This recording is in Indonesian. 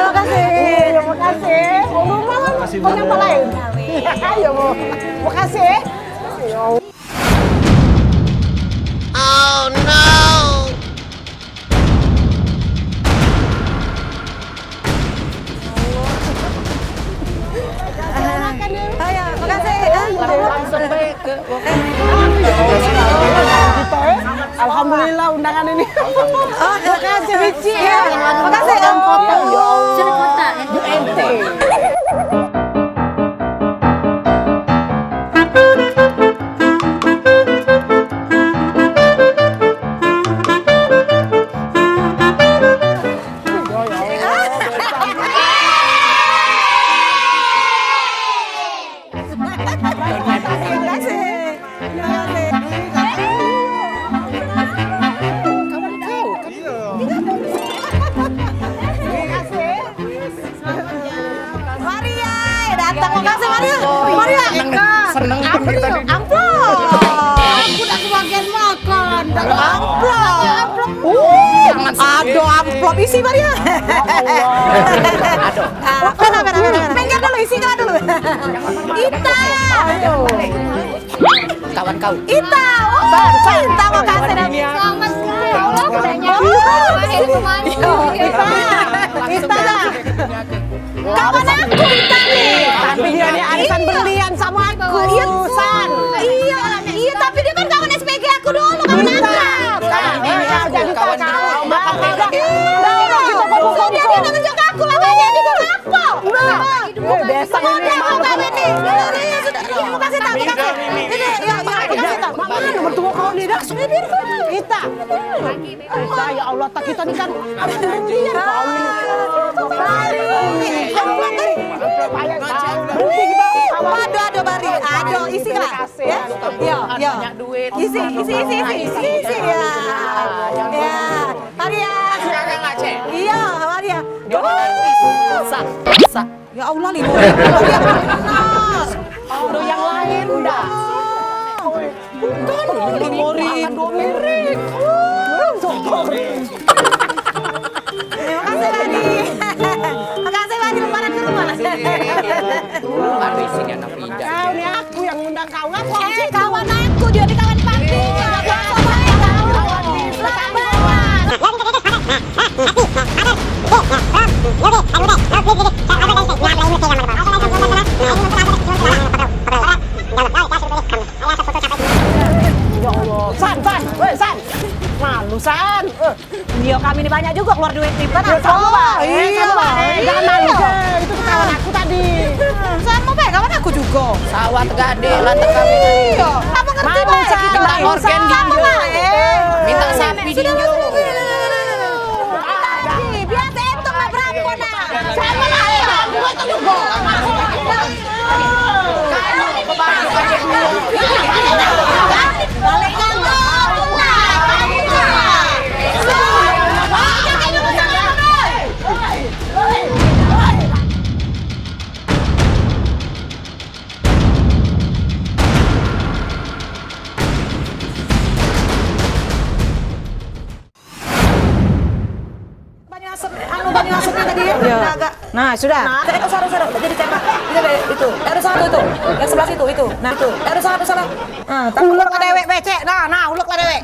Terima kasih. Terima kasih. Mau nyapa lain? Ayo mau. Makasih. Oh no! Ayo, makasih. Langsung baik ke. Alhamdulillah undangan ini. Oh, terima kasih Mici ya. Makasih. Foto. Sudah kota. Ente. Maria, datang. Makasih Maria. Maria. Seneng kan kita di Amplop. Aku udah kebagian makan. Amplop. Aduh, amplop isi Maria. Aduh. Mana. Minggir dulu, isi dulu. Ita. Kawan kau. Ita. Ita, makasih. Selamat sekali. Allah udah nyampe. Ita dah. Kawan aku Ita nih. Tapi dia ini arisan berlian sama aku. San. Iya, tapi dia kan kawan SPG aku dulu, kawan akrab. Jadi kawan kau. Dia nunjuk aku makanya dia tuh kapok. Desa ini. Makasih tak, makasih. Ini, ya, makasih tak. Mana bertemu kau nih dak? Kita. Kita ya Allah tak kita nih kan arisan berlian kau ini. Berhenti kita. Aduh, Bari. Aduh, isi lah. Ya, ya. Isi ya. Ya. Maria. Iya, Maria. Sa. Ya Allah nih. Maria panas. Aduh yang lain dah. Bukan Limori. Domirik. Makasih Bari. Makasih Bari, lebaran dulu mana? Baru isinya anak pindah. Kau nih aku yang undang kau ngaku. Kawan aku, dia di kawan Pati. Ya Allah, San. Malu San. Iya, kami ini banyak juga keluar duit nih. Kan Iya. Jangan malu deh. Itu kawan aku tadi. Sama baik, kawan aku juga. Sawah tegade, lantai kami. Iya. Kamu ngerti Malu, baik San. kita. Minta organ Sama ginjal. baik. Minta sapi dinjo. Biar itu nggak berapa nah. Sama baik. Gua tuh juga. Balik banyak asapnya tadi ya? Agak. Nah, sudah. Salah. Jadi tembak. Itu. Ada satu itu. Yang sebelah situ itu. Nah, itu. Ada satu salah. Nah, ulek lah dewek becek. Nah, ulek lah dewek.